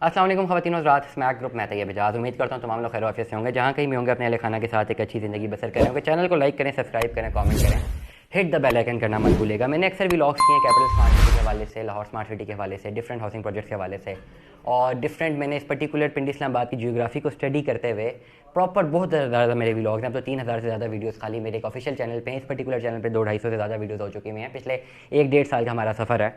अस्सलाम वालेकुम ख़वातीन और हज़रात, स्मैक ग्रुप में तैयब इजाज़। उम्मीद करता हूँ तमाम लोग खैर आफियत से होंगे, जहाँ कहीं भी होंगे अपने अहले खाना के साथ एक अच्छी ज़िंदगी बसर करें होंगे। चैनल को लाइक करें, सब्सक्राइब करें, कमेंट करें, हिट द बेल आइकन करना मत भूलिएगा। मैंने अक्सर व्लॉग्स किए हैं कैपिटल स्मार्ट सिटी के हवाले से, लाहौर स्मार्ट सिटी के हवाले से, डिफरेंट हाउसिंग प्रोजेक्ट्स के हवाले से और डिफरेंट मैंने इस पर्टिकुलर पिंडी इस्लामाबाद की जियोग्राफी को स्टडी करते हुए प्रॉपर बहुत ज़्यादा मेरे व्लॉग्स हैं। अब तो 3000 से ज़्यादा वीडियोस खाली मेरे एक ऑफिशियल चैनल पे हैं। इस पर्टिकुलर चैनल पे 200-250 से ज़्यादा वीडियोस हो चुकी हुई हैं। पिछले 1-1.5 साल का हमारा सफ़र है।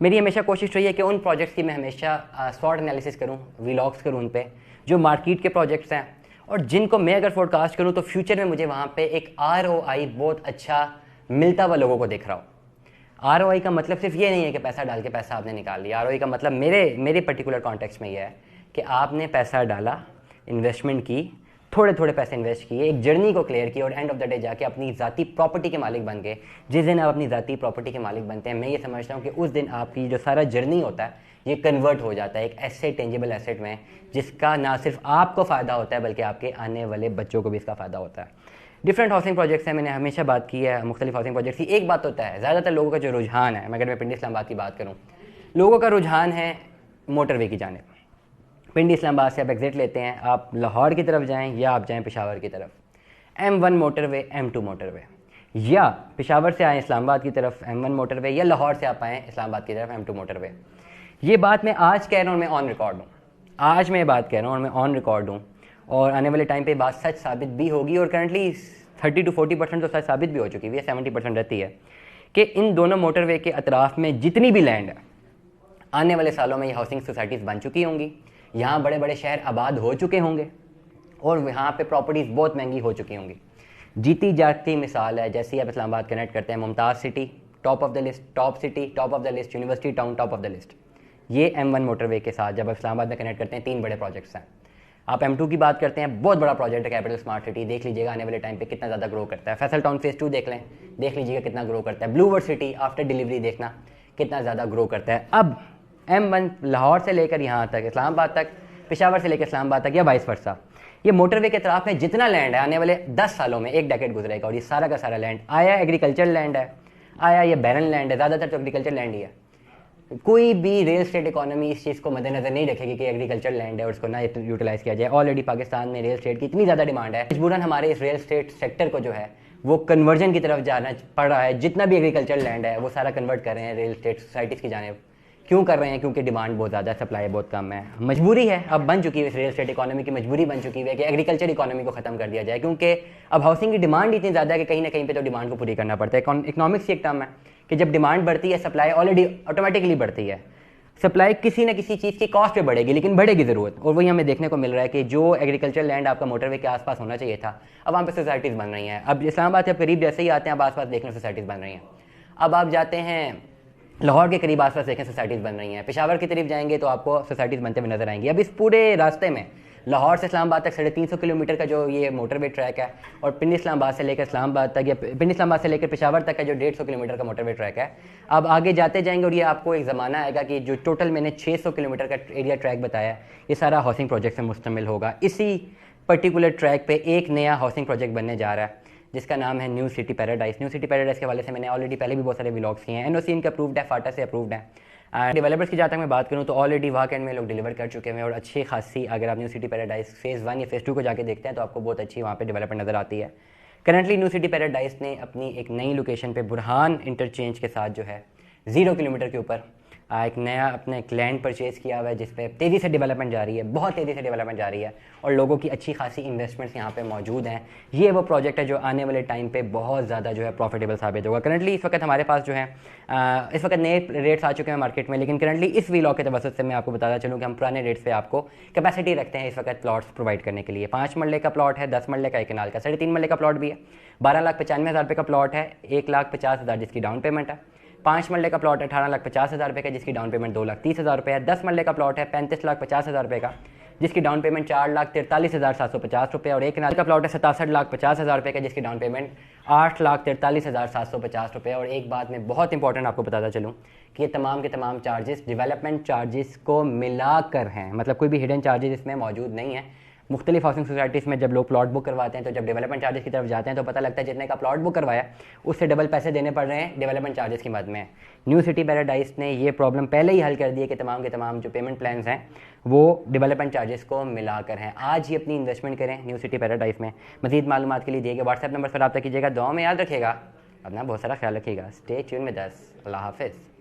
मेरी हमेशा कोशिश रही है कि उन प्रोजेक्ट्स की मैं हमेशा शॉर्ट एनालिसिस करूँ, व्लॉग्स करूँ उन पे जो मार्केट के प्रोजेक्ट्स हैं और जिनको मैं अगर फोरकास्ट करूँ तो फ्यूचर में मुझे वहाँ पे एक ROI बहुत अच्छा मिलता हुआ लोगों को दिख रहा हो। ROI का मतलब सिर्फ ये नहीं है कि पैसा डाल के पैसा आपने निकाल लिया। ROI का मतलब मेरे पर्टिकुलर कॉन्टेक्स्ट में ये है कि आपने पैसा डाला, इन्वेस्टमेंट की, थोड़े थोड़े पैसे इन्वेस्ट किए, एक जर्नी को क्लियर किया और एंड ऑफ द डे जाके अपनी ज़ाती प्रॉपर्टी के मालिक बन गए। जिस दिन आप अपनी ज़ाती प्रॉपर्टी के मालिक बनते हैं, मैं ये समझता हूँ कि उस दिन आपकी जो सारा जर्नी होता है ये कन्वर्ट हो जाता है एक एसेट, टेंजिबल एसेट में, जिसका ना सिर्फ आपको फ़ायदा होता है बल्कि आपके आने वाले बच्चों को भी इसका फ़ायदा होता है। डिफरेंट हाउसिंग प्रोजेक्ट्स हैं, मैंने हमेशा बात की है मुख्तलिफ हाउसिंग प्रोजेक्ट्स की। एक बात होता है, ज़्यादातर लोगों का जो रुझान है, अगर मैं पिंडी इस्लामाबाद की बात करूँ, लोगों का रुझान है मोटरवे की जानिब। पिंडी इस्लामाबाद से आप एग्जिट लेते हैं, आप लाहौर की तरफ जाएं या आप जाएं पेशावर की तरफ, M1 मोटरवे, M2 मोटरवे, या पेशावर से आएँ इस्लामाबाद की तरफ M1 मोटरवे, या लाहौर से आप आएँ इस्लामाबाद की तरफ M2 मोटरवे। ये बात मैं आज कह रहा हूँ, मैं ऑन रिकॉर्ड हूँ। आज मैं ये बात कह रहा हूँ और मैं ऑन रिकॉर्ड हूँ और आने वाले टाइम पे बात सच साबित भी होगी और करंटली 30-40% तो सच साबित भी हो चुकी हुई है, 70% रहती है कि इन दोनों मोटरवे के अतराफ़ में जितनी भी लैंड है आने वाले सालों में ये हाउसिंग सोसाइटीज़ बन चुकी होंगी। यहाँ बड़े बड़े शहर आबाद हो चुके होंगे और यहाँ पे प्रॉपर्टीज़ बहुत महंगी हो चुकी होंगी। जीती जाती मिसाल है, जैसे ही आप इस्लामाबाद कनेक्ट करते हैं, Mumtaz city top of the list, top city top of the list, university town top of the list. ये M1 मोटरवे के साथ जब आप इस्लामाबाद में कनेक्ट करते हैं, 3 बड़े प्रोजेक्ट्स हैं। आप M2 की बात करते हैं, बहुत बड़ा प्रोजेक्ट है कैपिटल स्मार्ट सिटी, देख लीजिएगा आने वाले टाइम पे कितना ज़्यादा ग्रो करता है। फैसल टाउन फेज़ 2 देख लें, देख लीजिएगा कितना ग्रो करता है। Blue World City after delivery देखना कितना ज़्यादा ग्रो करता है। अब M1 लाहौर से लेकर यहाँ तक, इस्लामाबाद तक, पेशावर से लेकर इस्लामाबाद तक या वाइस वर्सा, ये मोटरवे के तरफ में जितना लैंड है आने वाले 10 सालों में, एक डेकेड गुजरेगा और ये सारा का सारा लैंड आया एग्रीकल्चर लैंड है, आया ये बैरन लैंड है, ज़्यादातर तो एग्रीकल्चर लैंड ही है। कोई भी रियल स्टेट इकोनॉमी इस चीज़ को मद्देनजर नहीं रखेगी कि एग्रीकल्चर लैंड है और उसको ना यूटिलाइज़ किया जाए। ऑलरेडी पाकिस्तान में रियल स्टेट की इतनी ज़्यादा डिमांड है, मजबूरन हमारे इस रियल स्टेट सेक्टर को जो है वो कन्वर्जन की तरफ जाना पड़ रहा है। जितना भी एग्रीकल्चर लैंड है वो सारा कन्वर्ट कर रहे हैं रियल स्टेट सोसाइटीज़ की जानिब। क्यों कर रहे हैं? क्योंकि डिमांड बहुत ज़्यादा है, सप्लाई बहुत कम है। मजबूरी है, अब बन चुकी है, इस रियल स्टेट इकोनॉमी की मजबूरी बन चुकी है कि एग्रीकल्चर इकोनॉमी को ख़त्म कर दिया जाए, क्योंकि अब हाउसिंग की डिमांड इतनी ज़्यादा है कि कहीं ना कहीं पे तो डिमांड को पूरी करना पड़ता है। इकोनॉमिक्स की एक टर्म है कि जब डिमांड बढ़ती है सप्लाई ऑलरेडी ऑटोमेटिकली बढ़ती है। सप्लाई किसी न किसी चीज़ की कॉस्ट पे बढ़ेगी, लेकिन बढ़ेगी ज़रूरत, और वही हमें देखने को मिल रहा है कि जो एग्रीकल्चर लैंड आपका मोटरवे के आसपास होना चाहिए था, अब वहाँ पे सोसाइटीज़ बन रही हैं। अब इस्लामाबाद से करीब जैसे ही आते हैं, अब आसपास देखने सोसाइटीज़ बन रही हैं। अब आप जाते हैं लाहौर के करीब, आसपास देखें सोसाइटीज़ बन रही हैं। पेशावर की तरफ जाएंगे तो आपको सोसाइटीज़ बनते हुए नजर आएंगी। अब इस पूरे रास्ते में लाहौर से इस्लामाबाद तक 350 किलोमीटर का जो ये मोटरवे ट्रैक है, और पिंडी इस्लामाबाद से लेकर इस्लामाबाद तक, या पिंडी इस्लामाबाद से लेकर पेशावर तक का जो 150 किलोमीटर का मोटरवे ट्रैक है, अब आगे जाते जाएंगे और ये आपको एक ज़माना आएगा कि जो टोटल मैंने 600 किलोमीटर का एरिया ट्रैक बताया, ये सारा हाउसिंग प्रोजेक्ट से मुश्तमिल होगा। इसी पर्टिकुलर ट्रैक पर एक नया हाउसिंग प्रोजेक्ट बनने जा रहा है जिसका नाम है new city paradise. New city paradise के हवाले से मैंने ऑलरेडी पहले भी बहुत सारे व्लॉग्स किए हैं। NOC इनका अप्रूव्ड है, फाटा से अप्रूव्ड है। डेवलपर्स की जहाँ तक मैं बात करूँ तो ऑलरेडी वहाँ के में लोग डिलीवर कर चुके हैं और अच्छी खासी, अगर आप न्यू सिटी पैराडाइज फेज़ 1 या फेज़ 2 को जाके देखते हैं तो आपको बहुत अच्छी वहाँ पे डेवलपमेंट नज़र आती है। करंटली न्यू सिटी पैराडाइज ने अपनी एक नई लोकेशन पे बुरहान इंटरचेंज के साथ जो है 0 किलोमीटर के ऊपर एक नया अपने एक लैंड परचेज़ किया हुआ है, जिस पे तेज़ी से डेवलपमेंट जारी है, बहुत तेज़ी से डेवलपमेंट जारी है और लोगों की अच्छी खासी इन्वेस्टमेंट्स यहाँ पे मौजूद हैं। ये वो प्रोजेक्ट है जो आने वाले टाइम पे बहुत ज़्यादा जो है प्रॉफिटेबल साबित होगा। करंटली इस वक्त हमारे पास जो है इस वक्त नए रेट्स आ चुके हैं मार्केट में, लेकिन करंटली इस व्लॉग के तवसत से मैं आपको बताना चलूँ कि हम पुराने रेट्स पे आपको कैपेसिटी रखते हैं इस वक्त प्लॉट्स प्रोवाइड करने के लिए। 5 मरले का प्लॉट है, 10 मरले का, 1 कनाल का, 3.5 मरले का प्लॉट भी है, 12,95,000 रुपये का प्लॉट है, 1,50,000 जिसकी डाउन पेमेंट है। 5 मरले का प्लॉट है 18,50,000 रुपये का, जिसकी डाउन पेमेंट 2,30,000 रुपये है। 10 मरले का प्लॉट है 35,50,000 रुपये का, जिसकी डाउन पेमेंट 4,43,750 रुपये, और 1 कनाल का प्लॉट है 67,50,000 रुपये का, जिसकी डाउन पेमेंट 8,43,750 रुपये। और एक बात मैं बहुत इंपॉर्टेंट आपको बताता चलूँ कि ये तमाम के तमाम चार्जेस डेवलपमेंट चार्जेस को मिलाकर हैं, मतलब कोई भी हिडन चार्जेस इसमें मौजूद नहीं है। मुख्तलिफ हाउसिंग सोसाइटीज़ में जब लोग प्लॉट बुक करवाते हैं तो जब डेवलपमेंट चार्जेस की तरफ जाते हैं तो पता लगता है जितने का प्लॉट बुक करवाया उससे डबल पैसे देने पड़ रहे हैं डेवलपमेंट चार्जेस की मद में। न्यू सिटी पैराडाइज ने ये प्रॉब्लम पहले ही हल कर दी है कि तमाम के तमाम जो पेमेंट प्लान्स हैं वो डेवलपमेंट चार्जेस को मिलाकर हैं। आज ही अपनी इन्वेस्टमेंट करें न्यू सिटी पैराडाइज में। मजीद मालूमात के लिए दिए गए व्हाट्सएप नंबर पर रब्ता कीजिएगा। दुआ में याद रखिएगा, अपना बहुत सारा ख्याल रखिएगा। Stay tune with us. अल्लाह हाफिज़।